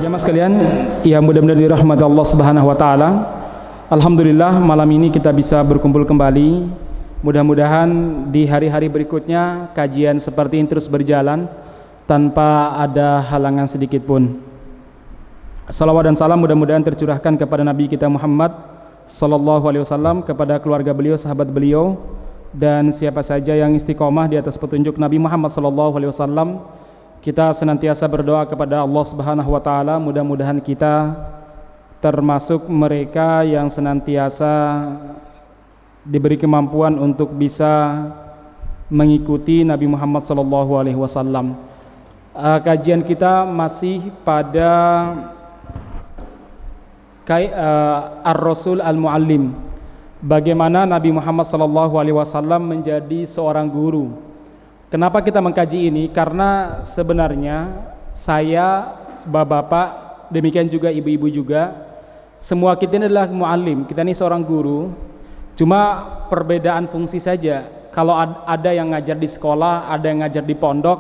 Jamaah sekalian, yang mudah-mudahan dirahmati Allah Subhanahu wa taala. Alhamdulillah malam ini kita bisa berkumpul kembali. Mudah-mudahan di hari-hari berikutnya kajian seperti ini terus berjalan tanpa ada halangan sedikit pun. Salawat dan salam mudah-mudahan tercurahkan kepada Nabi kita Muhammad sallallahu alaihi wasallam, kepada keluarga beliau, sahabat beliau, dan siapa saja yang istiqomah di atas petunjuk Nabi Muhammad sallallahu alaihi wasallam. Kita senantiasa berdoa kepada Allah Subhanahu wa taala, mudah-mudahan kita termasuk mereka yang senantiasa diberi kemampuan untuk bisa mengikuti Nabi Muhammad sallallahu alaihi wasallam. Kajian kita masih pada Ar-Rasul Al-Muallim, bagaimana Nabi Muhammad sallallahu alaihi wasallam menjadi seorang guru. Kenapa kita mengkaji ini? Karena sebenarnya saya, bapak-bapak, demikian juga ibu-ibu juga, semua kita ini adalah muallim, kita ini seorang guru. Cuma perbedaan fungsi saja. Kalau ada yang ngajar di sekolah, ada yang ngajar di pondok,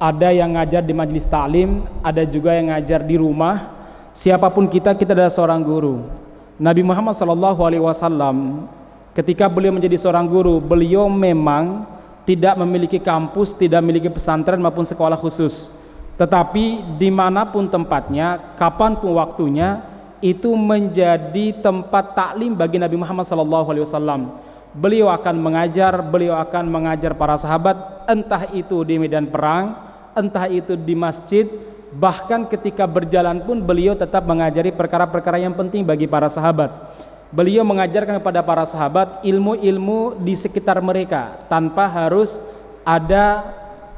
ada yang ngajar di majelis taklim, ada juga yang ngajar di rumah. Siapapun kita adalah seorang guru. Nabi Muhammad SAW ketika beliau menjadi seorang guru, beliau memang tidak memiliki kampus, tidak memiliki pesantren maupun sekolah khusus. Tetapi dimanapun tempatnya, kapanpun waktunya, itu menjadi tempat taklim bagi Nabi Muhammad SAW. Beliau akan mengajar para sahabat, entah itu di medan perang, entah itu di masjid. Bahkan ketika berjalan pun beliau tetap mengajari perkara-perkara yang penting bagi para sahabat. Beliau mengajarkan kepada para sahabat ilmu-ilmu di sekitar mereka, tanpa harus ada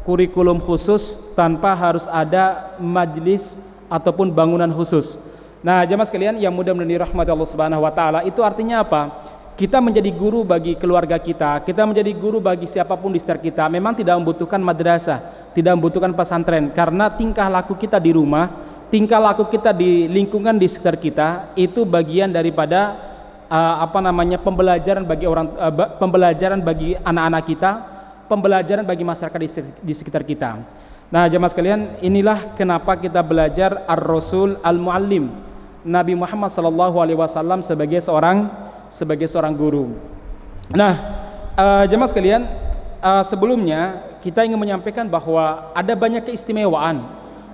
kurikulum khusus, tanpa harus ada majlis ataupun bangunan khusus. Nah, jamaah sekalian yang mudah-mudahan dirahmati Allah Subhanahu wa taala, itu artinya apa? Kita menjadi guru bagi keluarga kita menjadi guru bagi siapapun di sekitar kita. Memang tidak membutuhkan madrasah, tidak membutuhkan pesantren, karena tingkah laku kita di rumah, tingkah laku kita di lingkungan di sekitar kita itu bagian daripada pembelajaran bagi anak-anak kita, pembelajaran bagi masyarakat di sekitar kita. Nah, jemaah sekalian, inilah kenapa kita belajar Ar-Rasul Al-Muallim, Nabi Muhammad sallallahu alaihi wasallam sebagai seorang guru. Nah, jemaah sekalian, sebelumnya kita ingin menyampaikan bahwa ada banyak keistimewaan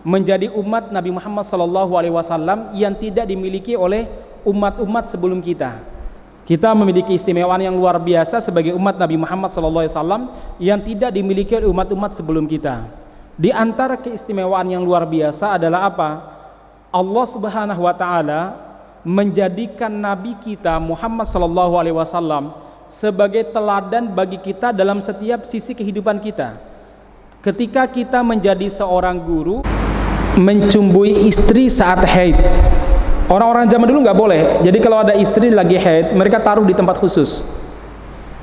menjadi umat Nabi Muhammad sallallahu alaihi wasallam yang tidak dimiliki oleh umat-umat sebelum kita. Kita memiliki istimewaan yang luar biasa sebagai umat Nabi Muhammad SAW yang tidak dimiliki oleh umat-umat sebelum kita. Di antara keistimewaan yang luar biasa adalah apa? Allah Subhanahu wa taala menjadikan nabi kita Muhammad SAW sebagai teladan bagi kita dalam setiap sisi kehidupan kita. Ketika kita menjadi seorang guru, mencumbui istri saat haid. Orang-orang zaman dulu nggak boleh. Jadi kalau ada istri lagi haid, mereka taruh di tempat khusus.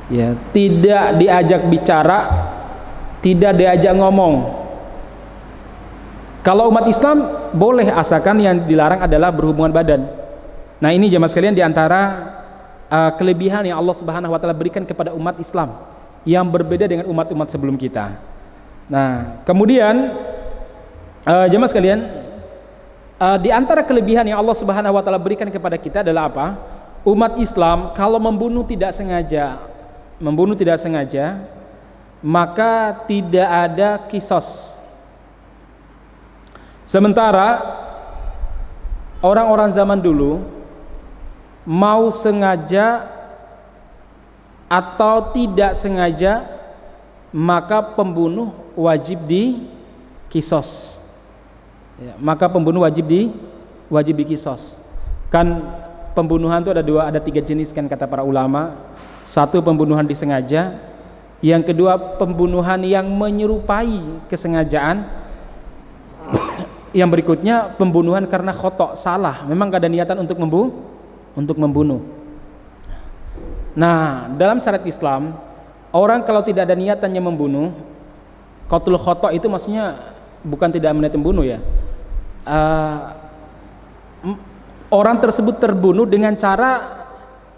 Ya, tidak diajak bicara, tidak diajak ngomong. Kalau umat Islam boleh, asalkan yang dilarang adalah berhubungan badan. Nah, ini jemaah sekalian di antara kelebihan yang Allah Subhanahu wa taala berikan kepada umat Islam yang berbeda dengan umat-umat sebelum kita. Nah, kemudian jemaah sekalian, di antara kelebihan yang Allah Subhanahu wa taala berikan kepada kita adalah apa? Umat Islam kalau membunuh tidak sengaja, maka tidak ada kisos. Sementara orang-orang zaman dulu mau sengaja atau tidak sengaja, maka pembunuh wajib dikisos. Ya, maka pembunuh wajib dikisos. Kan pembunuhan itu ada tiga jenis kan kata para ulama. Satu, pembunuhan disengaja. Yang kedua, pembunuhan yang menyerupai kesengajaan. Yang berikutnya, pembunuhan karena khotok, salah, memang gak ada niatan untuk membunuh. Nah, dalam syariat Islam, orang kalau tidak ada niatannya membunuh, qatlul khotok itu maksudnya bukan tidak meniat membunuh ya. Orang tersebut terbunuh dengan cara,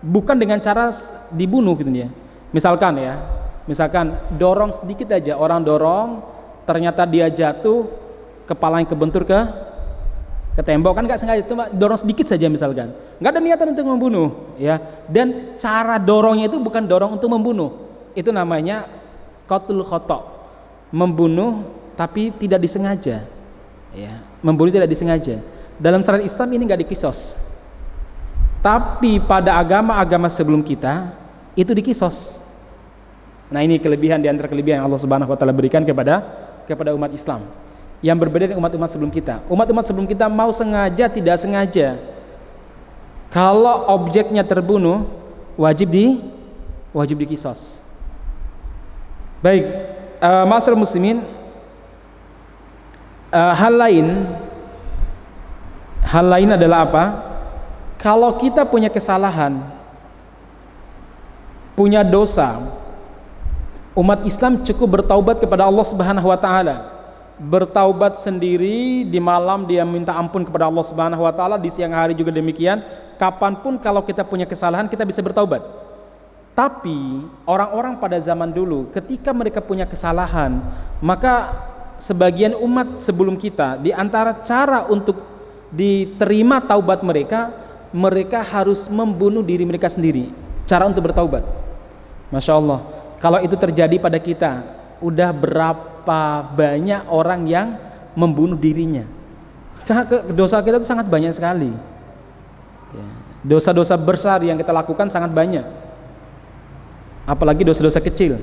bukan dengan cara dibunuh gitu ya. Misalkan dorong sedikit aja, orang dorong, ternyata dia jatuh, kepalanya kebentur ke tembok kan nggak sengaja, cuma dorong sedikit saja misalkan, nggak ada niatan untuk membunuh, ya. Dan cara dorongnya itu bukan dorong untuk membunuh, itu namanya qatlul khata, membunuh tapi tidak disengaja, ya. Membunuh tidak disengaja. Dalam syariat Islam ini nggak dikisos, tapi pada agama-agama sebelum kita itu dikisos. Nah, ini kelebihan di antara kelebihan yang Allah Subhanahu wa taala berikan kepada umat Islam. Yang berbeda dengan umat-umat sebelum kita. Umat-umat sebelum kita mau sengaja tidak sengaja, kalau objeknya terbunuh wajib dikisos. Baik, ma'asyiral muslimin, hal lain adalah apa? Kalau kita punya kesalahan, punya dosa, umat Islam cukup bertaubat kepada Allah Subhanahu wa taala. Bertaubat sendiri, di malam dia minta ampun kepada Allah Subhanahu wa taala, di siang hari juga demikian. Kapanpun kalau kita punya kesalahan kita bisa bertaubat. Tapi orang-orang pada zaman dulu ketika mereka punya kesalahan, maka sebagian umat sebelum kita, di antara cara untuk diterima taubat mereka, mereka harus membunuh diri mereka sendiri. Cara untuk bertaubat. Masya Allah, kalau itu terjadi pada kita, udah berapa banyak orang yang membunuh dirinya. Karena dosa kita itu sangat banyak sekali. Dosa-dosa besar yang kita lakukan sangat banyak. Apalagi dosa-dosa kecil.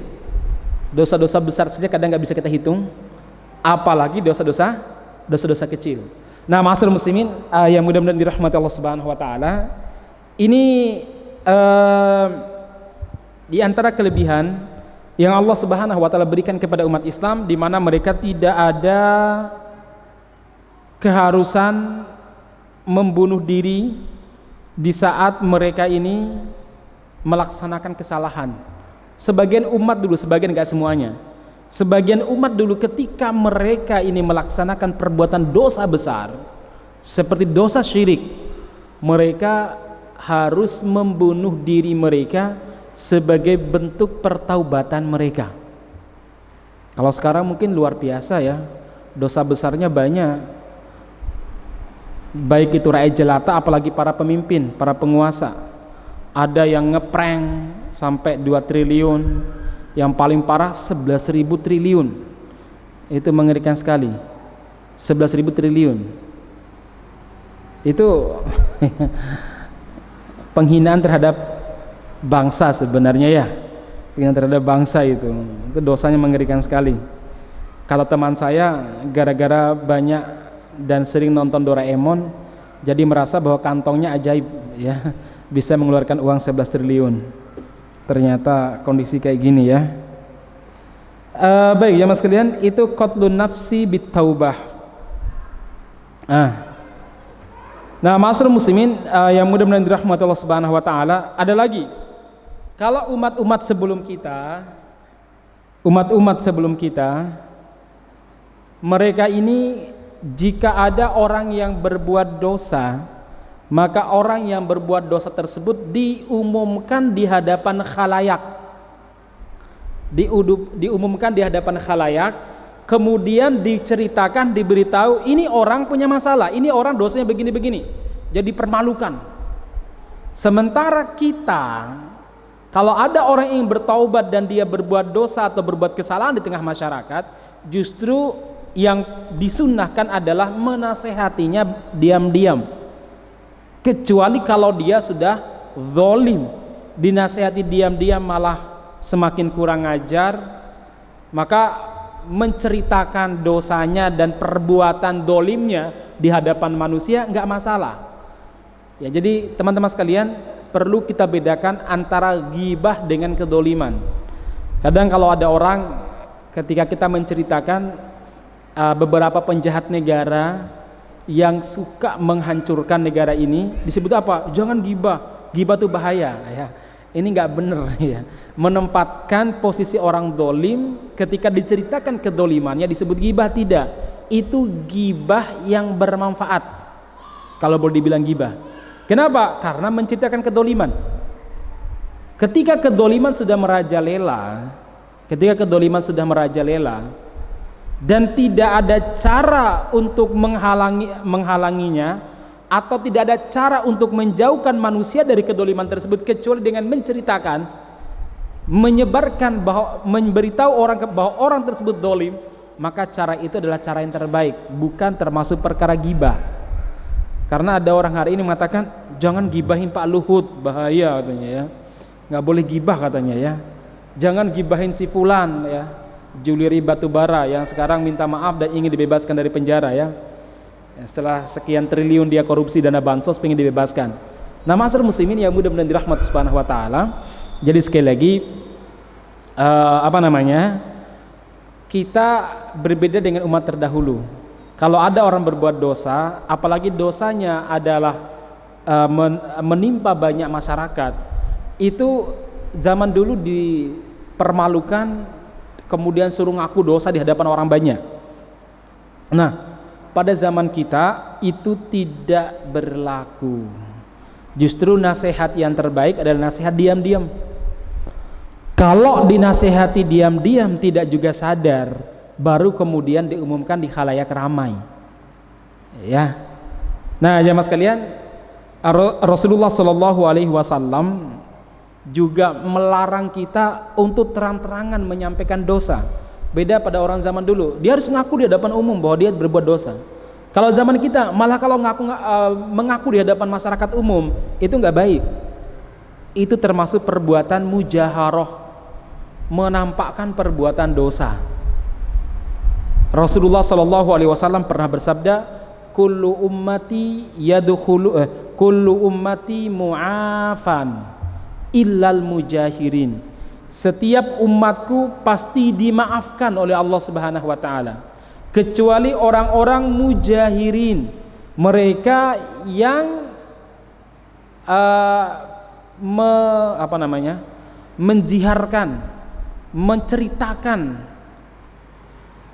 Dosa-dosa besar saja kadang nggak bisa kita hitung, apalagi dosa-dosa kecil. Nah, ma'asyiral muslimin, yang mudah-mudahan dirahmati Allah Subhanahu wa taala, ini di antara kelebihan yang Allah Subhanahu wa taala berikan kepada umat Islam, di mana mereka tidak ada keharusan membunuh diri di saat mereka ini melaksanakan kesalahan. Sebagian umat dulu, sebagian enggak semuanya. Sebagian umat dulu ketika mereka ini melaksanakan perbuatan dosa besar seperti dosa syirik, mereka harus membunuh diri mereka sebagai bentuk pertaubatan mereka. Kalau sekarang mungkin luar biasa ya, dosa besarnya banyak, baik itu rakyat jelata apalagi para pemimpin, para penguasa. Ada yang ngeprank sampai 2 triliun, yang paling parah 11.000 triliun. Itu mengerikan sekali. 11.000 triliun itu penghinaan terhadap bangsa sebenarnya ya. Penghinaan terhadap bangsa itu dosanya mengerikan sekali. Kata teman saya, gara-gara banyak dan sering nonton Doraemon, jadi merasa bahwa kantongnya ajaib ya, bisa mengeluarkan uang 11 triliun. Ternyata kondisi kayak gini ya. Baik ya mas sekalian, itu qatlun nafsi bitaubah. Nah, ma'asyiral muslimin, yang mudah-mudahan dirahmati Allah Subhanahu wa taala, ada lagi. Kalau umat-umat sebelum kita, mereka ini jika ada orang yang berbuat dosa, maka orang yang berbuat dosa tersebut diumumkan di hadapan khalayak. Diumumkan di hadapan khalayak, kemudian diceritakan, diberitahu, ini orang punya masalah, ini orang dosanya begini-begini. Jadi permalukan. Sementara kita, kalau ada orang yang bertaubat dan dia berbuat dosa atau berbuat kesalahan di tengah masyarakat, justru yang disunnahkan adalah menasehatinya diam-diam. Kecuali kalau dia sudah zalim, dinasehati diam-diam malah semakin kurang ajar, maka menceritakan dosanya dan perbuatan dolimnya di hadapan manusia nggak masalah. Ya, jadi teman-teman sekalian, perlu kita bedakan antara ghibah dengan kedoliman. Kadang kalau ada orang, ketika kita menceritakan beberapa penjahat negara yang suka menghancurkan negara ini, disebut apa? Jangan ghibah, ghibah itu bahaya ya. Ini nggak benar ya. Menempatkan posisi orang dolim ketika diceritakan kedolimannya disebut ghibah, tidak. Itu ghibah yang bermanfaat kalau boleh dibilang ghibah. Kenapa? Karena menceritakan kedoliman. Ketika kedoliman sudah merajalela, dan tidak ada cara untuk menghalanginya atau tidak ada cara untuk menjauhkan manusia dari kedoliman tersebut kecuali dengan menceritakan, menyebarkan bahwa memberitahu orang bahwa orang tersebut dolim, maka cara itu adalah cara yang terbaik, bukan termasuk perkara gibah. Karena ada orang hari ini mengatakan jangan gibahin Pak Luhut, bahaya katanya ya, nggak boleh gibah katanya ya, jangan gibahin si fulan ya, Juliri Batubara yang sekarang minta maaf dan ingin dibebaskan dari penjara ya. Setelah sekian triliun dia korupsi dana bansos pengen dibebaskan. Nah, ma'asyiral muslimin yang mudah-mudahan dirahmati Subhanahu wa taala. Jadi sekali lagi kita berbeda dengan umat terdahulu. Kalau ada orang berbuat dosa, apalagi dosanya adalah menimpa banyak masyarakat, itu zaman dulu dipermalukan, kemudian suruh ngaku dosa di hadapan orang banyak. Nah, pada zaman kita itu tidak berlaku. Justru nasihat yang terbaik adalah nasihat diam-diam. Kalau dinasihati diam-diam tidak juga sadar, baru kemudian diumumkan di khalayak ramai. Ya. Nah, jemaah sekalian, Rasulullah Shallallahu Alaihi Wasallam juga melarang kita untuk terang-terangan menyampaikan dosa. Beda pada orang zaman dulu, dia harus ngaku di hadapan umum bahwa dia berbuat dosa. Kalau zaman kita malah kalau mengaku di hadapan masyarakat umum itu nggak baik. Itu termasuk perbuatan mujaharoh, menampakkan perbuatan dosa. Rasulullah Shallallahu Alaihi Wasallam pernah bersabda, kullu ummati mu'afan illal mujahirin. Setiap umatku pasti dimaafkan oleh Allah Subhanahu wa taala kecuali orang-orang mujahirin, mereka yang menjiharkan, menceritakan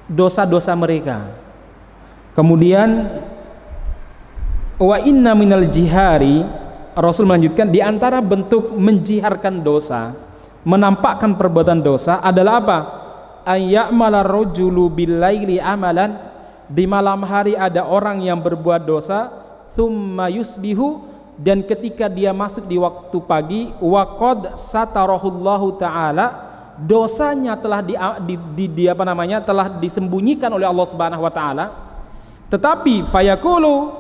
dosa-dosa mereka. Kemudian wa inna minal jihari, Rasul melanjutkan, di antara bentuk menjiharkan dosa, menampakkan perbuatan dosa adalah apa? Ayya'mala rajulu billaili amalan, di malam hari ada orang yang berbuat dosa, thumma yusbihu, dan ketika dia masuk di waktu pagi, waqad satarahullahu ta'ala, dosanya telah telah disembunyikan oleh Allah Subhanahu wa taala, tetapi fayaqulu,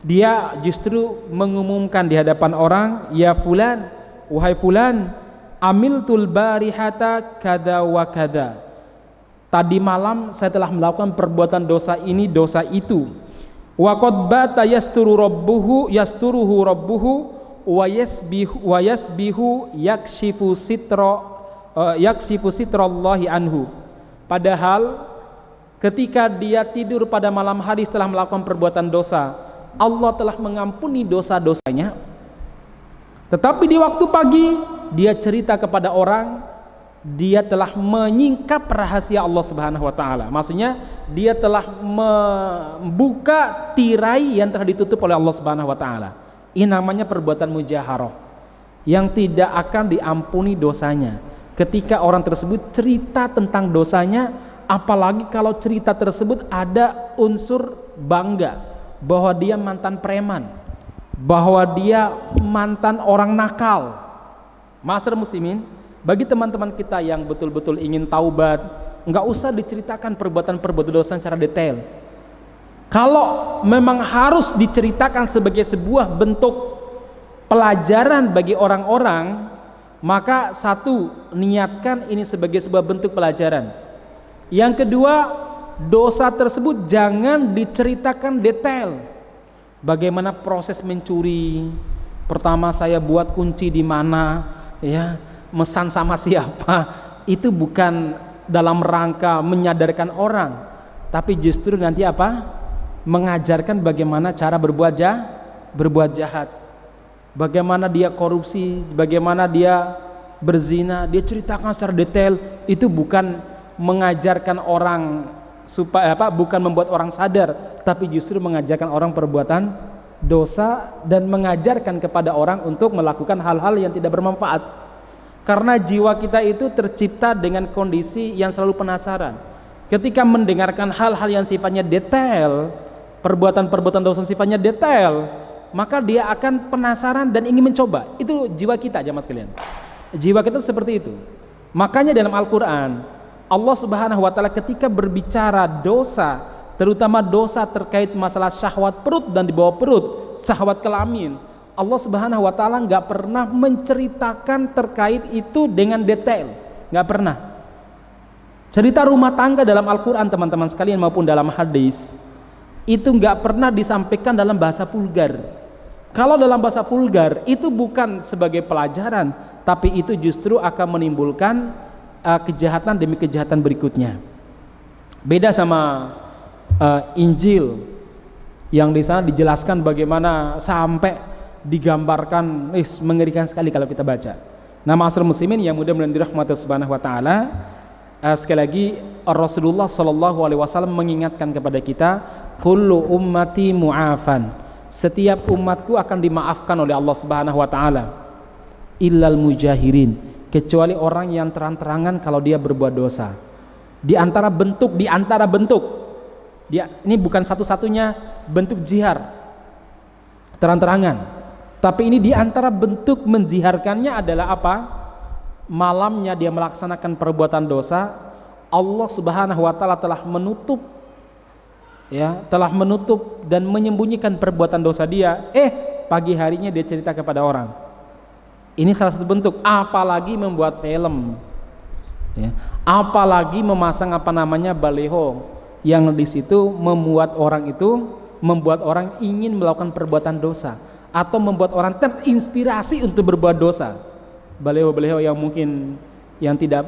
dia justru mengumumkan di hadapan orang, ya fulan, wahai fulan, amiltul barihata kada wa kada, tadi malam saya telah melakukan perbuatan dosa ini, dosa itu. Wa qad bata yasturuhu rabbuhu wa yasbihu yakshifu sitrallahi anhu. Padahal ketika dia tidur pada malam hari setelah melakukan perbuatan dosa, Allah telah mengampuni dosa-dosanya. Tetapi di waktu pagi dia cerita kepada orang, dia telah menyingkap rahasia Allah Subhanahu wa taala. Maksudnya dia telah membuka tirai yang telah ditutup oleh Allah Subhanahu wa taala. Ini namanya perbuatan mujaharah yang tidak akan diampuni dosanya. Ketika orang tersebut cerita tentang dosanya, apalagi kalau cerita tersebut ada unsur bangga bahwa dia mantan preman, bahwa dia mantan orang nakal. Ma'asyiral muslimin, bagi teman-teman kita yang betul-betul ingin taubat, enggak usah diceritakan perbuatan-perbuatan dosa secara detail. Kalau memang harus diceritakan sebagai sebuah bentuk pelajaran bagi orang-orang, maka satu, niatkan ini sebagai sebuah bentuk pelajaran. Yang kedua, dosa tersebut jangan diceritakan detail. Bagaimana proses mencuri? Pertama saya buat kunci di mana, ya, mesan sama siapa. Itu bukan dalam rangka menyadarkan orang, tapi justru nanti apa? Mengajarkan bagaimana cara berbuat jahat. Bagaimana dia korupsi, bagaimana dia berzina, dia ceritakan secara detail. Itu bukan mengajarkan orang supaya bukan membuat orang sadar, tapi justru mengajarkan orang perbuatan dosa dan mengajarkan kepada orang untuk melakukan hal-hal yang tidak bermanfaat. Karena jiwa kita itu tercipta dengan kondisi yang selalu penasaran. ketika mendengarkan hal-hal yang sifatnya detail, perbuatan-perbuatan dosa sifatnya detail, maka dia akan penasaran dan ingin mencoba. Itu jiwa kita, jamaah sekalian. Jiwa kita seperti itu. Makanya dalam Al-Quran Allah Subhanahu wa Ta'ala ketika berbicara dosa, terutama dosa terkait masalah syahwat perut dan di bawah perut, syahwat kelamin, Allah Subhanahu wa Ta'ala nggak pernah menceritakan terkait itu dengan detail, nggak pernah. Cerita rumah tangga dalam Al-Quran teman-teman sekalian maupun dalam hadis itu nggak pernah disampaikan dalam bahasa vulgar. Kalau dalam bahasa vulgar itu bukan sebagai pelajaran, tapi itu justru akan menimbulkan kejahatan demi kejahatan berikutnya. Beda sama Injil yang di sana dijelaskan bagaimana sampai digambarkan, mengerikan sekali kalau kita baca. Nah, ma'asyiral muslimin yang mudah-mudahan dirahmati Subhanahu wa Ta'ala, sekali lagi Rasulullah sallallahu alaihi wasallam mengingatkan kepada kita, kullu ummati mu'afan, setiap umatku akan dimaafkan oleh Allah Subhanahu wa Ta'ala, illal mujahirin, kecuali orang yang terang-terangan kalau dia berbuat dosa. Di antara bentuk dia, ini bukan satu-satunya bentuk jihar terang-terangan, tapi ini di antara bentuk menjiharkannya adalah apa? Malamnya dia melaksanakan perbuatan dosa, Allah Subhanahu wa Ta'ala telah menutup dan menyembunyikan perbuatan dosa dia. Pagi harinya dia cerita kepada orang. Ini salah satu bentuk. Apalagi membuat film, apalagi memasang baliho yang di situ membuat orang ingin melakukan perbuatan dosa atau membuat orang terinspirasi untuk berbuat dosa. Baliho-baliho yang mungkin yang tidak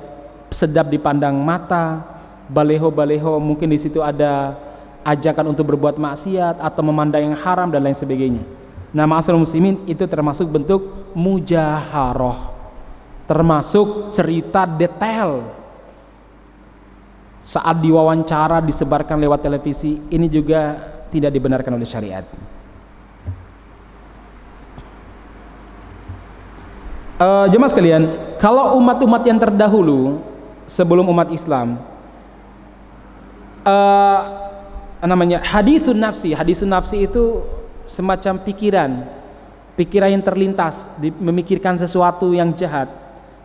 sedap dipandang mata, baliho-baliho mungkin di situ ada ajakan untuk berbuat maksiat atau memandang yang haram dan lain sebagainya. Nah, ma'asyiral muslimin, itu termasuk bentuk mujaharoh, termasuk cerita detail saat diwawancara disebarkan lewat televisi. Ini juga tidak dibenarkan oleh syariat. Jemaah sekalian, kalau umat-umat yang terdahulu sebelum umat Islam, hadisun nafsi itu semacam pikiran yang terlintas, memikirkan sesuatu yang jahat,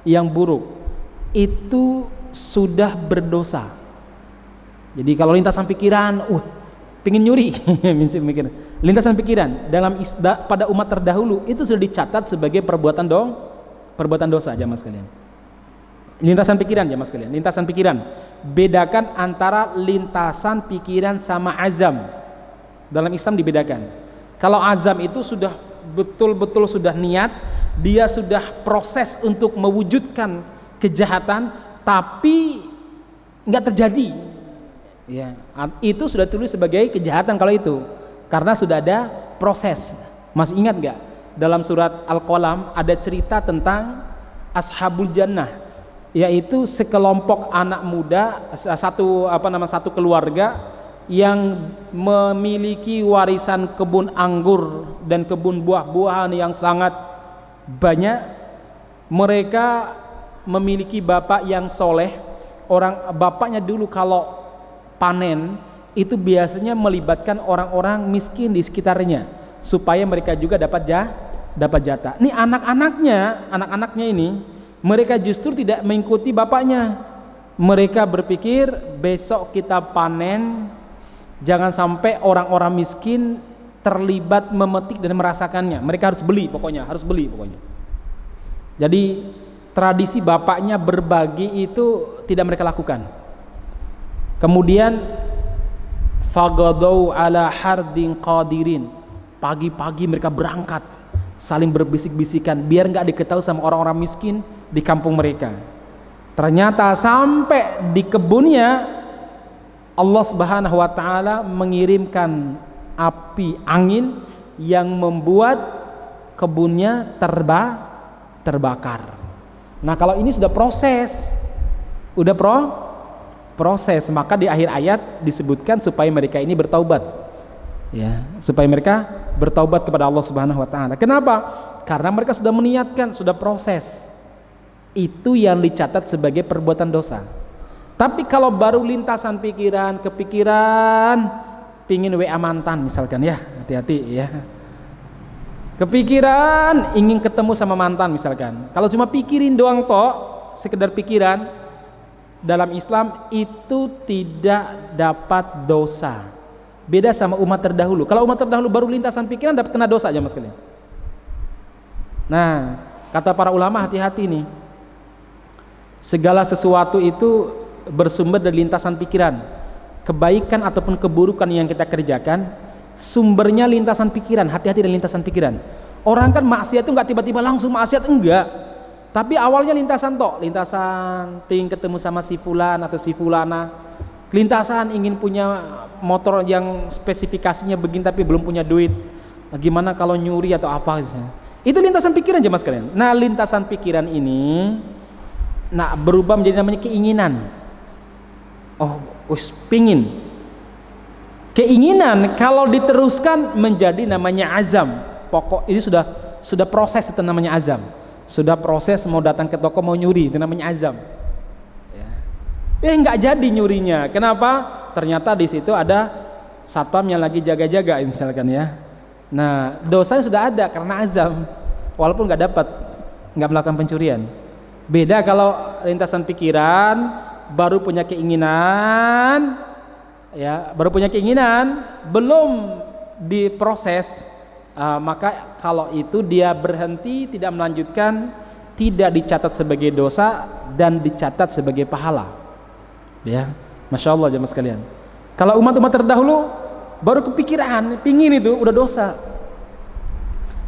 yang buruk, itu sudah berdosa. Jadi kalau lintasan pikiran, pingin nyuri, lintasan pikiran pada umat terdahulu itu sudah dicatat sebagai perbuatan dosa, jamaah sekalian. Lintasan pikiran. Bedakan antara lintasan pikiran sama azam. Dalam Islam dibedakan. Kalau azam itu sudah betul-betul sudah niat, dia sudah proses untuk mewujudkan kejahatan, tapi nggak terjadi. Ya, itu sudah tulis sebagai kejahatan kalau itu, karena sudah ada proses. Masih ingat nggak? Dalam surat Al-Qalam ada cerita tentang Ashabul Jannah, yaitu sekelompok anak muda, satu keluarga yang memiliki warisan kebun anggur dan kebun buah-buahan yang sangat banyak. Mereka memiliki bapak yang soleh. Bapaknya dulu kalau panen itu biasanya melibatkan orang-orang miskin di sekitarnya supaya mereka juga dapat jatah. Nih anak-anaknya ini, mereka justru tidak mengikuti bapaknya. Mereka berpikir besok kita panen, jangan sampai orang-orang miskin terlibat memetik dan merasakannya. Mereka harus beli pokoknya. Jadi tradisi bapaknya berbagi itu tidak mereka lakukan. Kemudian fagadau ala hardin qadirin, pagi-pagi mereka berangkat saling berbisik-bisikan biar nggak diketahui sama orang-orang miskin di kampung mereka. Ternyata sampai di kebunnya Allah Subhanahu wa Ta'ala mengirimkan api angin yang membuat kebunnya terbakar. Nah, kalau ini sudah proses, maka di akhir ayat disebutkan supaya mereka ini bertaubat, supaya mereka bertaubat kepada Allah Subhanahu wa Ta'ala. Kenapa? Karena mereka sudah meniatkan, sudah proses. Itu yang dicatat sebagai perbuatan dosa. Tapi kalau baru lintasan pikiran, kepikiran pingin WA mantan misalkan, ya hati-hati ya. Kepikiran ingin ketemu sama mantan misalkan. Kalau cuma pikirin doang toh, sekedar pikiran, dalam Islam itu tidak dapat dosa. Beda sama umat terdahulu. Kalau umat terdahulu baru lintasan pikiran dapat kena dosa aja mas sekalian. Nah, kata para ulama hati-hati nih. Segala sesuatu itu bersumber dari lintasan pikiran. Kebaikan ataupun keburukan yang kita kerjakan sumbernya lintasan pikiran. Hati-hati dengan lintasan pikiran. Orang kan maksiat itu nggak tiba-tiba langsung maksiat, enggak. Tapi awalnya lintasan toh, lintasan pengen ketemu sama si fulan atau si fulana, lintasan ingin punya motor yang spesifikasinya begini tapi belum punya duit. Gimana kalau nyuri atau apa? Itu lintasan pikiran aja mas kalian. Nah lintasan pikiran ini berubah menjadi namanya keinginan. Oh, pingin. Keinginan kalau diteruskan menjadi namanya azam. Pokok ini sudah proses, itu namanya azam. Sudah proses mau datang ke toko mau nyuri, itu namanya azam. Nggak jadi nyurinya. Kenapa? Ternyata di situ ada satpam yang lagi jaga-jaga misalkan ya. Nah dosanya sudah ada karena azam. Walaupun nggak melakukan pencurian. Beda kalau lintasan pikiran baru punya keinginan, ya baru punya keinginan belum diproses, maka kalau itu dia berhenti tidak melanjutkan, tidak dicatat sebagai dosa dan dicatat sebagai pahala. Ya, masya Allah jemaah sekalian. Kalau umat-umat terdahulu baru kepikiran, pingin itu udah dosa.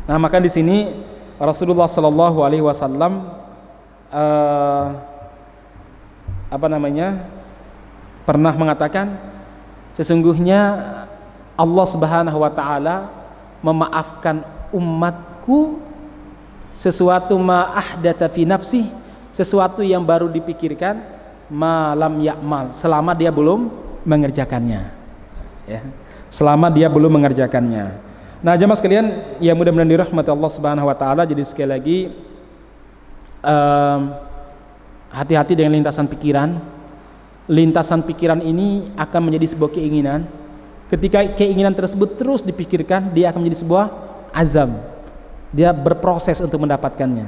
Nah maka di sini Rasulullah Shallallahu Alaihi Wasallam pernah mengatakan sesungguhnya Allah Subhanahu Wa Taala memaafkan umatku sesuatu ma ahdatsa fi nafsi, sesuatu yang baru dipikirkan malam ya'mal, selama dia belum mengerjakannya ya, selama dia belum mengerjakannya. Nah jemaah sekalian yang mudah-mudahan dirahmati Allah Subhanahu Wa Taala, jadi sekali lagi hati-hati dengan lintasan pikiran. Lintasan pikiran ini akan menjadi sebuah keinginan. Ketika keinginan tersebut terus dipikirkan, dia akan menjadi sebuah azam. Dia berproses untuk mendapatkannya.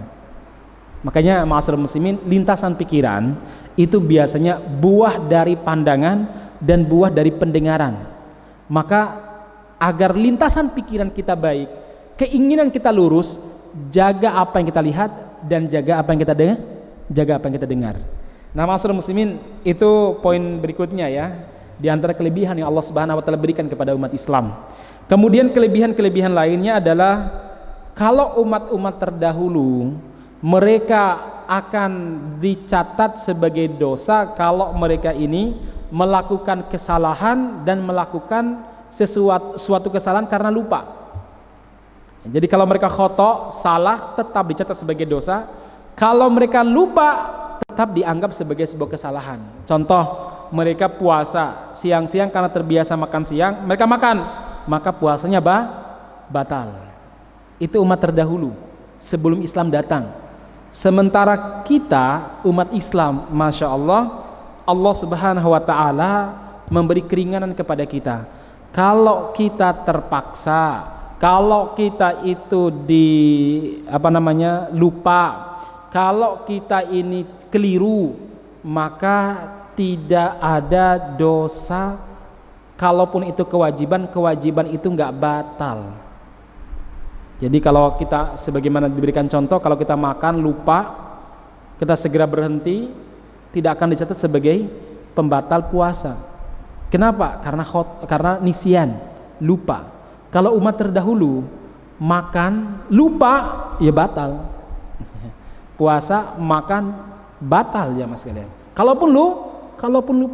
Makanya ma'asyiral muslimin, lintasan pikiran itu biasanya buah dari pandangan dan buah dari pendengaran. Maka agar lintasan pikiran kita baik, keinginan kita lurus, jaga apa yang kita lihat dan jaga apa yang kita dengar, jaga apa yang kita dengar. Nah, ma'asyiral muslimin, itu poin berikutnya ya, di antara kelebihan yang Allah Subhanahu wa taala berikan kepada umat Islam. Kemudian kelebihan-kelebihan lainnya adalah kalau umat-umat terdahulu mereka akan dicatat sebagai dosa kalau mereka ini melakukan kesalahan dan melakukan suatu kesalahan karena lupa. Jadi kalau mereka khoto, salah, tetap dicatat sebagai dosa. Kalau mereka lupa, tetap dianggap sebagai sebuah kesalahan. Contoh, mereka puasa siang-siang karena terbiasa makan siang, mereka makan, maka puasanya batal. Itu umat terdahulu sebelum Islam datang. Sementara kita umat Islam, masya Allah, Allah Subhanahu Wa Taala memberi keringanan kepada kita. Kalau kita terpaksa, kalau kita itu lupa, kalau kita ini keliru, maka tidak ada dosa. Kalaupun itu kewajiban itu nggak batal. Jadi kalau kita sebagaimana diberikan contoh, kalau kita makan lupa, kita segera berhenti, tidak akan dicatat sebagai pembatal puasa. Kenapa? Karena nisyan, lupa. Kalau umat terdahulu makan lupa, ya batal. Puasa makan batal ya mas kalian. Kalaupun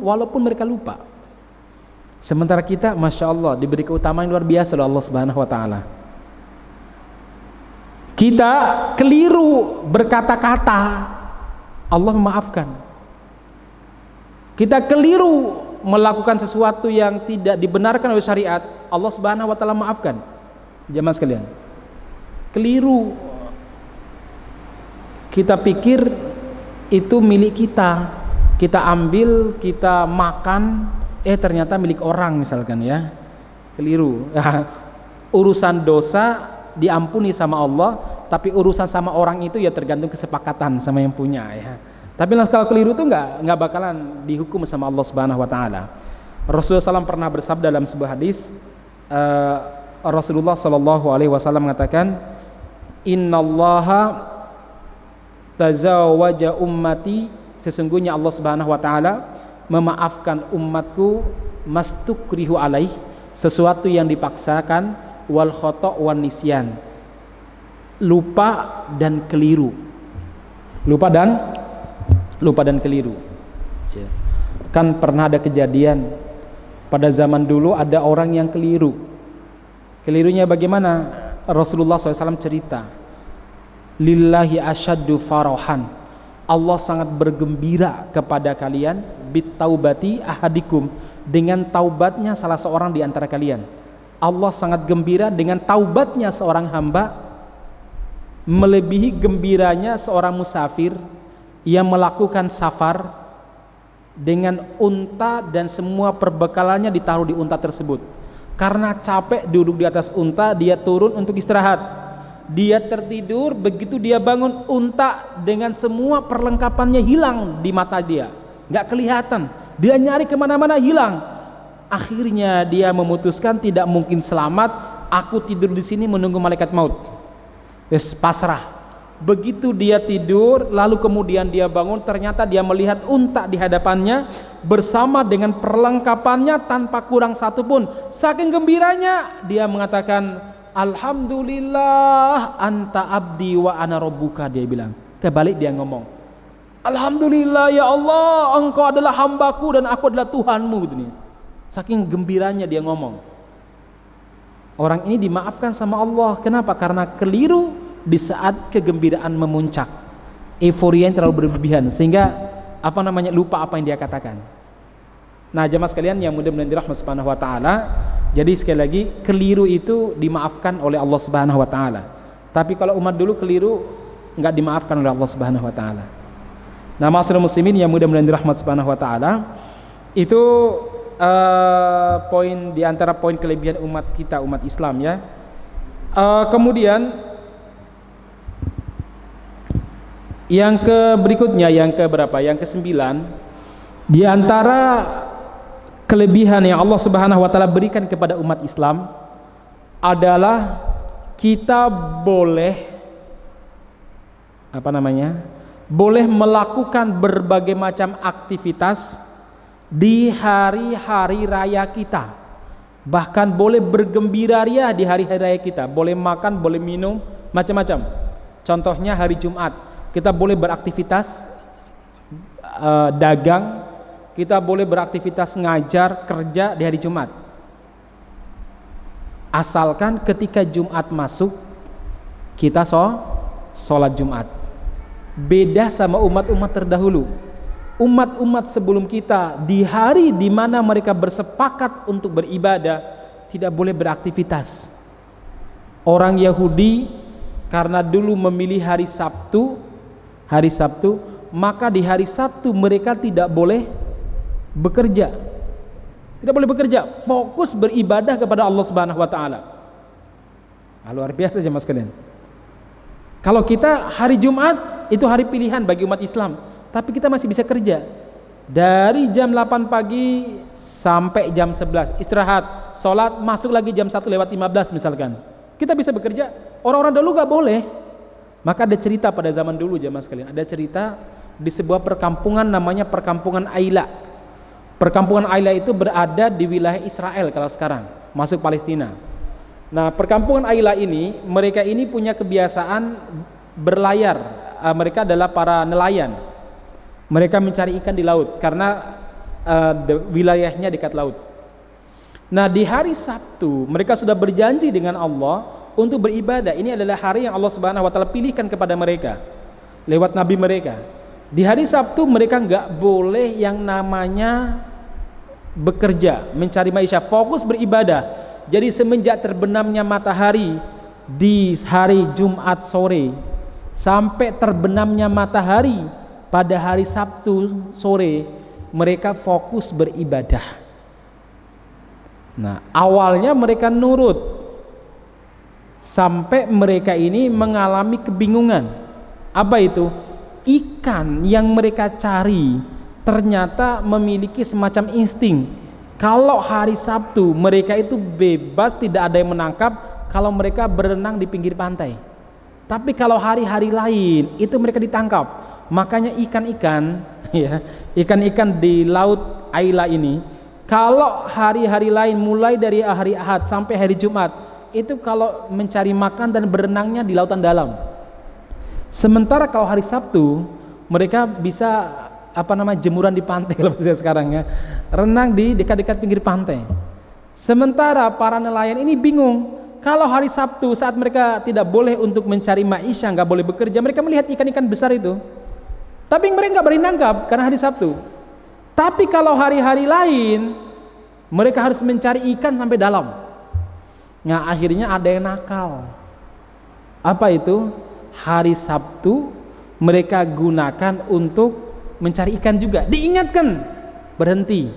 walaupun mereka lupa. Sementara kita, masya Allah, diberi keutamaan yang luar biasa oleh Allah Subhanahu Wa Taala. Kita keliru berkata-kata, Allah memaafkan. Kita keliru melakukan sesuatu yang tidak dibenarkan oleh syariat, Allah Subhanahu Wa Taala maafkan. Jemaah sekalian, keliru kita pikir itu milik kita, kita ambil, kita makan, ternyata milik orang misalkan ya. Keliru. Urusan dosa diampuni sama Allah, tapi urusan sama orang itu ya tergantung kesepakatan sama yang punya ya. Tapi kalau keliru itu nggak bakalan dihukum sama Allah Subhanahu wa taala. Rasulullah SAW pernah bersabda dalam sebuah hadis, Rasulullah Shallallahu alaihi wasallam mengatakan, "Innallaha tazawaja ummati," sesungguhnya Allah Subhanahu wa taala memaafkan umatku, mastukrihu alaih, sesuatu yang dipaksakan, wal khata' wan nisyan, lupa dan keliru. Lupa dan keliru. Ya. Kan pernah ada kejadian pada zaman dulu ada orang yang keliru. Kelirunya bagaimana? Rasulullah SAW cerita, lillahi asyaddu farahan, Allah sangat bergembira kepada kalian, bitaubati ahadikum, dengan taubatnya salah seorang di antara kalian. Allah sangat gembira dengan taubatnya seorang hamba, melebihi gembiranya seorang musafir yang melakukan safar dengan unta dan semua perbekalannya ditaruh di unta tersebut. Karena capek duduk di atas unta, dia turun untuk istirahat. Dia tertidur, begitu dia bangun, unta dengan semua perlengkapannya hilang di mata dia, nggak kelihatan. Dia nyari kemana-mana, hilang. Akhirnya dia memutuskan tidak mungkin selamat, aku tidur di sini menunggu malaikat maut. Pasrah. Begitu dia tidur, lalu kemudian dia bangun, ternyata dia melihat unta di hadapannya bersama dengan perlengkapannya tanpa kurang satu pun. Saking gembiranya dia mengatakan, alhamdulillah anta abdi wa ana rabbuka, dia bilang. Kebalik dia ngomong, alhamdulillah ya Allah, engkau adalah hambaku dan aku adalah Tuhanmu, gitu nih. Saking gembiranya dia ngomong. Orang ini dimaafkan sama Allah. Kenapa? Karena keliru di saat kegembiraan memuncak, euforia yang terlalu berlebihan sehingga lupa apa yang dia katakan. Nah, jemaah sekalian yang mudah-mudahan dirahmati Subhanahu wa taala, jadi sekali lagi keliru itu dimaafkan oleh Allah Subhanahu wa taala. Tapi kalau umat dulu keliru enggak dimaafkan oleh Allah Subhanahu wa taala. Nah, ma'asyiral muslimin yang mudah-mudahan dirahmati Subhanahu wa taala, itu poin di antara poin kelebihan umat kita, umat Islam ya. Kemudian yang berikutnya, yang keberapa? Yang ke-9, di antara kelebihan yang Allah Subhanahu wa taala berikan kepada umat Islam adalah kita boleh boleh melakukan berbagai macam aktivitas di hari-hari raya kita. Bahkan boleh bergembira ria di hari-hari raya kita, boleh makan, boleh minum, macam-macam. Contohnya hari Jumat, kita boleh beraktivitas dagang, kita boleh beraktivitas ngajar, kerja di hari Jumat. Asalkan ketika Jumat masuk, kita sholat Jumat. Beda sama umat-umat terdahulu. Umat-umat sebelum kita, di hari di mana mereka bersepakat untuk beribadah, tidak boleh beraktivitas. Orang Yahudi karena dulu memilih hari Sabtu, maka di hari Sabtu mereka tidak boleh bekerja. Tidak boleh bekerja, fokus beribadah kepada Allah Subhanahu wa taala. Luar biasa jemaah sekalian. Kalau kita hari Jumat itu hari pilihan bagi umat Islam, tapi kita masih bisa kerja. Dari jam 8 pagi sampai jam 11 istirahat, sholat, masuk lagi jam 1:15 misalkan. Kita bisa bekerja. Orang-orang dulu gak boleh. Maka ada cerita pada zaman dulu jemaah sekalian, ada cerita di sebuah perkampungan namanya perkampungan Aila. Perkampungan Aila itu berada di wilayah Israel kalau sekarang, masuk Palestina. Nah, perkampungan Aila ini, mereka ini punya kebiasaan berlayar. Mereka adalah para nelayan. Mereka mencari ikan di laut karena wilayahnya dekat laut. Nah, di hari Sabtu mereka sudah berjanji dengan Allah untuk beribadah. Ini adalah hari yang Allah Subhanahu wa taala pilihkan kepada mereka lewat nabi mereka. Di hari Sabtu mereka nggak boleh yang namanya bekerja, mencari maisha, fokus beribadah. Jadi semenjak terbenamnya matahari di hari Jumat sore sampai terbenamnya matahari pada hari Sabtu sore mereka fokus beribadah. Nah, awalnya mereka nurut sampai mereka ini mengalami kebingungan. Apa itu? Ikan yang mereka cari ternyata memiliki semacam insting. Kalau hari Sabtu mereka itu bebas, tidak ada yang menangkap kalau mereka berenang di pinggir pantai. Tapi kalau hari-hari lain itu mereka ditangkap. Makanya ikan-ikan ya, ikan-ikan di laut Aila ini, kalau hari-hari lain mulai dari hari Ahad sampai hari Jumat, itu kalau mencari makan dan berenangnya di lautan dalam. Sementara kalau hari Sabtu mereka bisa jemuran di pantai kalau sekarang ya, renang di dekat-dekat pinggir pantai. Sementara para nelayan ini bingung, kalau hari Sabtu saat mereka tidak boleh untuk mencari maisha, nggak boleh bekerja, mereka melihat ikan-ikan besar itu, tapi mereka nggak berani nangkap karena hari Sabtu. Tapi kalau hari-hari lain mereka harus mencari ikan sampai dalam. Nah, akhirnya ada yang nakal. Apa itu? Hari Sabtu mereka gunakan untuk mencari ikan juga. Diingatkan, berhenti.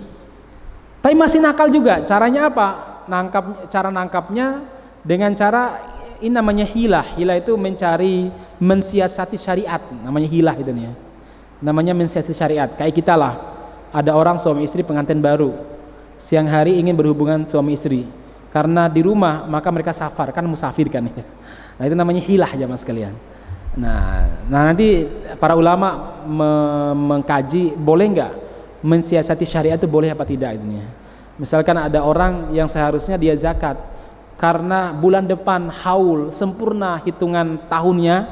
Tapi masih nakal juga. Caranya apa? Cara nangkapnya dengan cara ini namanya hilah. Hilah itu mensiasati syariat. Namanya hilah itu nih ya. Namanya mensiasati syariat. Kayak kita lah. Ada orang suami istri pengantin baru. Siang hari ingin berhubungan suami istri. Karena di rumah maka mereka safar, kan musafir kan ya. Nah, itu namanya hilah jamaah sekalian. Nah nanti para ulama mengkaji boleh nggak mensiasati syariat itu, boleh apa tidak itu ya. Misalkan ada orang yang seharusnya dia zakat, karena bulan depan haul sempurna hitungan tahunnya,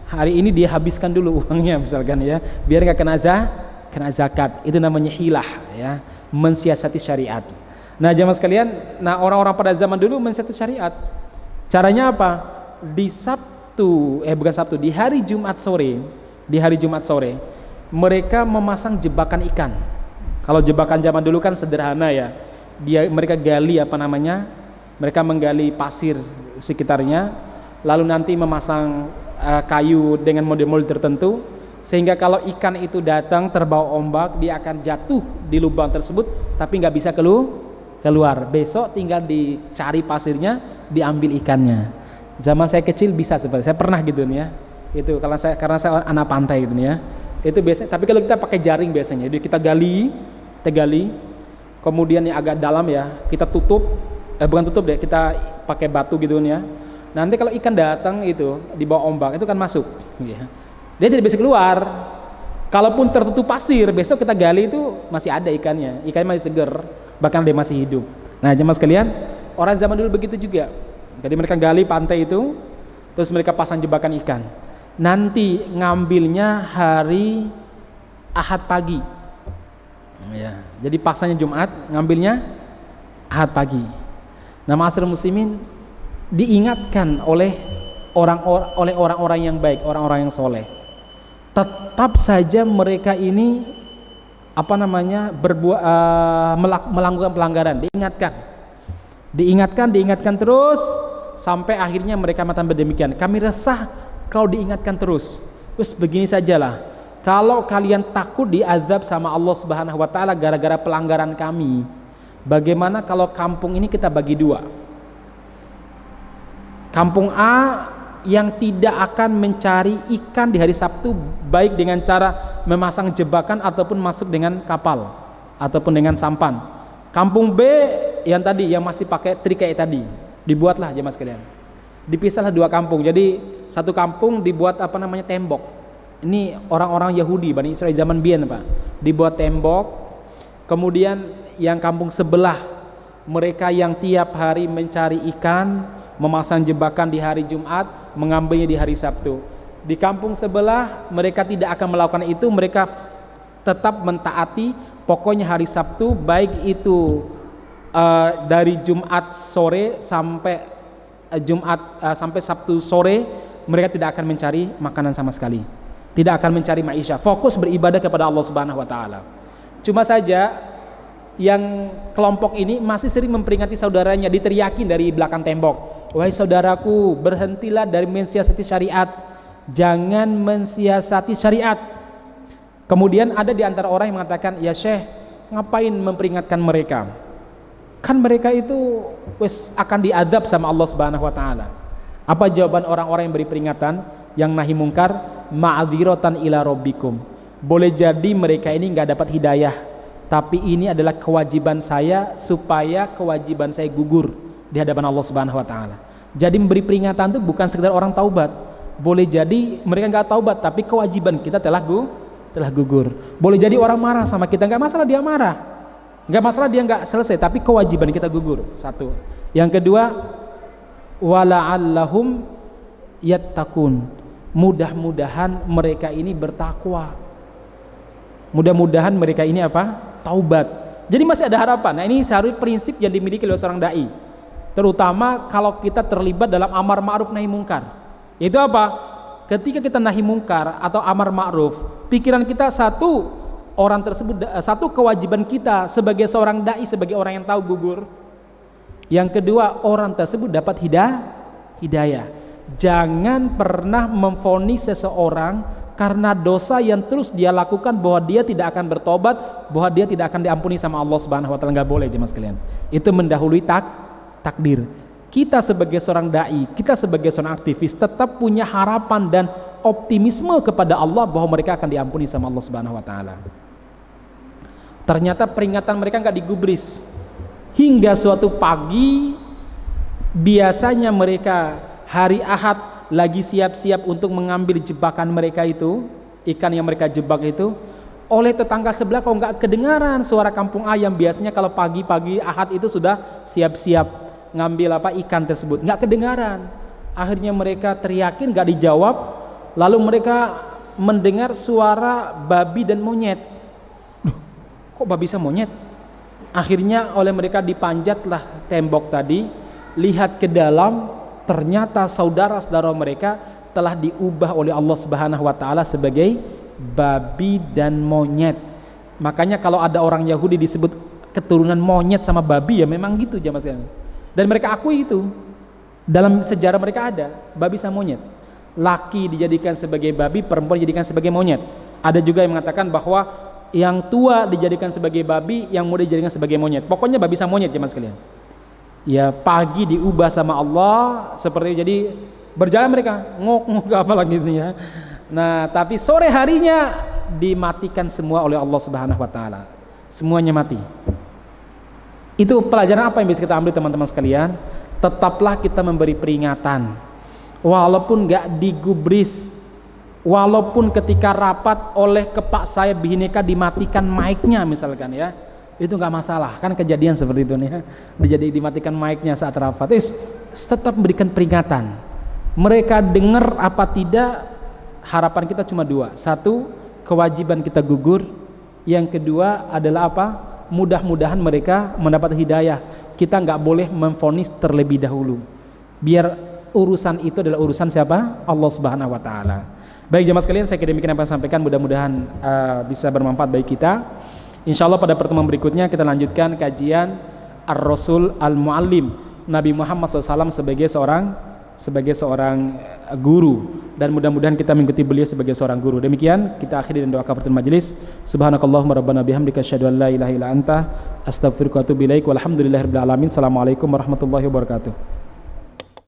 hari ini dia habiskan dulu uangnya misalkan ya, biar nggak kena zakat. Itu namanya hilah ya, mensiasati syariat. Nah jamaah sekalian, orang-orang pada zaman dulu mensiasati syariat. Caranya apa? Di hari Jumat sore mereka memasang jebakan ikan. Kalau jebakan zaman dulu kan sederhana ya. Mereka gali mereka menggali pasir sekitarnya, lalu nanti memasang kayu dengan model-model tertentu, sehingga kalau ikan itu datang terbawa ombak, dia akan jatuh di lubang tersebut tapi nggak bisa keluar. Besok tinggal dicari pasirnya, diambil ikannya. Zaman saya kecil bisa seperti saya pernah gitu nih ya. Itu karena saya anak pantai gitu nih ya. Itu biasanya, tapi kalau kita pakai jaring biasanya. Jadi kita gali, kemudian yang agak dalam ya, kita tutup, bukan tutup deh, kita pakai batu gitu nih ya. Nanti kalau ikan datang itu di bawah ombak itu kan masuk ya. Dia tidak bisa keluar. Kalaupun tertutup pasir, besok kita gali itu masih ada ikannya. Ikannya masih seger, bahkan dia masih hidup. Nah, jemaah sekalian, orang zaman dulu begitu juga. Jadi mereka gali pantai itu, terus mereka pasang jebakan ikan. Nanti ngambilnya hari Ahad pagi. Ya, jadi pasangnya Jumat, ngambilnya Ahad pagi. Nah, ma'asyiral muslimin, diingatkan oleh orang-orang yang baik, orang-orang yang soleh. Tetap saja mereka ini melakukan pelanggaran, diingatkan terus sampai akhirnya mereka mengatakan demikian. Kami resah kau diingatkan terus. Terus begini sajalah, kalau kalian takut diazab sama Allah Subhanahu wa taala gara-gara pelanggaran kami, bagaimana kalau kampung ini kita bagi dua? Kampung A yang tidak akan mencari ikan di hari Sabtu, baik dengan cara memasang jebakan ataupun masuk dengan kapal ataupun dengan sampan. Kampung B yang masih pakai trik kayak tadi, dibuatlah jemaah sekalian. Dipisahlah dua kampung. Jadi satu kampung dibuat tembok. Ini orang-orang Yahudi Bani Israil zaman biyen, Pak. Dibuat tembok. Kemudian yang kampung sebelah, mereka yang tiap hari mencari ikan, memasang jebakan di hari Jumat, mengambilnya di hari Sabtu. Di kampung sebelah mereka tidak akan melakukan itu, mereka tetap mentaati pokoknya hari Sabtu, baik itu dari Jumat sore sampai sampai Sabtu sore, mereka tidak akan mencari makanan sama sekali, tidak akan mencari maisha, fokus beribadah kepada Allah Subhanahu wa taala. Cuma saja yang kelompok ini masih sering memperingati saudaranya, diteriakin dari belakang tembok, wahai saudaraku, berhentilah dari mensiasati syariat, jangan mensiasati syariat. Kemudian ada di antara orang yang mengatakan, ya Syekh, ngapain memperingatkan mereka? Kan mereka itu akan diadab sama Allah Subhanahu wa taala. Apa jawaban orang-orang yang beri peringatan, yang nahi mungkar? Ma'dziratan ila rabbikum. Boleh jadi mereka ini enggak dapat hidayah, tapi ini adalah kewajiban saya supaya kewajiban saya gugur di hadapan Allah Subhanahu wa taala. Jadi memberi peringatan itu bukan sekedar orang taubat. Boleh jadi mereka enggak taubat, tapi kewajiban kita telah gugur. Boleh jadi orang marah sama kita, enggak masalah dia marah, enggak masalah dia enggak selesai, tapi kewajiban kita gugur. Satu. Yang kedua, wala'allahum yattaqun. Mudah-mudahan mereka ini bertakwa. Mudah-mudahan mereka ini apa? Taubat. Jadi masih ada harapan. Nah, ini seharusnya prinsip yang dimiliki oleh seorang dai. Terutama kalau kita terlibat dalam amar ma'ruf nahi mungkar. Itu apa? Ketika kita nahi mungkar atau amar ma'ruf, pikiran kita satu, orang tersebut, satu kewajiban kita sebagai seorang dai, sebagai orang yang tahu gugur. Yang kedua, orang tersebut dapat hidayah. Jangan pernah memvonis seseorang karena dosa yang terus dia lakukan bahwa dia tidak akan bertobat, bahwa dia tidak akan diampuni sama Allah Subhanahu wa taala. Enggak boleh jemaah sekalian. Itu mendahului takdir. Kita sebagai seorang dai, kita sebagai seorang aktivis tetap punya harapan dan optimisme kepada Allah bahwa mereka akan diampuni sama Allah Subhanahu wa taala. Ternyata peringatan mereka enggak digubris. Hingga suatu pagi, biasanya mereka hari Ahad lagi siap-siap untuk mengambil jebakan mereka itu, ikan yang mereka jebak itu, oleh tetangga sebelah kok nggak kedengaran suara kampung ayam. Biasanya kalau pagi-pagi Ahad itu sudah siap-siap ngambil ikan tersebut, nggak kedengaran. Akhirnya mereka teriakin, nggak dijawab. Lalu mereka mendengar suara babi dan monyet. Duh, kok babi sama monyet? Akhirnya oleh mereka dipanjatlah tembok tadi, lihat ke dalam, ternyata saudara-saudara mereka telah diubah oleh Allah Subhanahu wa taala sebagai babi dan monyet. Makanya kalau ada orang Yahudi disebut keturunan monyet sama babi, ya memang gitu jamaah sekalian. Dan mereka akui itu. Dalam sejarah mereka ada babi sama monyet. Laki dijadikan sebagai babi, perempuan dijadikan sebagai monyet. Ada juga yang mengatakan bahwa yang tua dijadikan sebagai babi, yang muda dijadikan sebagai monyet. Pokoknya babi sama monyet jemaah sekalian. Ya, pagi diubah sama Allah seperti itu. Jadi berjalan mereka ngok-ngok apa lagi gitu ya. Nah, tapi sore harinya dimatikan semua oleh Allah Subhanahu wa taala. Semuanya mati. Itu pelajaran apa yang bisa kita ambil teman-teman sekalian? Tetaplah kita memberi peringatan. Walaupun enggak digubris, walaupun ketika rapat oleh kepak saya Bhinneka dimatikan mic-nya misalkan ya, itu nggak masalah, kan kejadian seperti itu nih ya, dimatikan mic-nya saat rapat. Tetap memberikan peringatan. Mereka dengar apa tidak, harapan kita cuma dua. Satu, kewajiban kita gugur. Yang kedua adalah apa? Mudah-mudahan mereka mendapat hidayah. Kita nggak boleh memvonis terlebih dahulu. Biar urusan itu adalah urusan siapa? Allah Subhanahu wa taala. Baik jemaah sekalian, saya kira demikian apa yang sampaikan, mudah-mudahan bisa bermanfaat bagi kita. Insyaallah pada pertemuan berikutnya kita lanjutkan kajian Ar-Rasul Al-Muallim, Nabi Muhammad SAW sebagai seorang guru, dan mudah-mudahan kita mengikuti beliau sebagai seorang guru. Demikian kita akhiri dan doa kafaratul majelis. Subhanakallahumma rabbana bihamdika asyhadu an la ilaha illa anta astaghfiruka wa atubu ilaik. Walhamdulillahirabbil alamin. Assalamualaikum warahmatullahi wabarakatuh.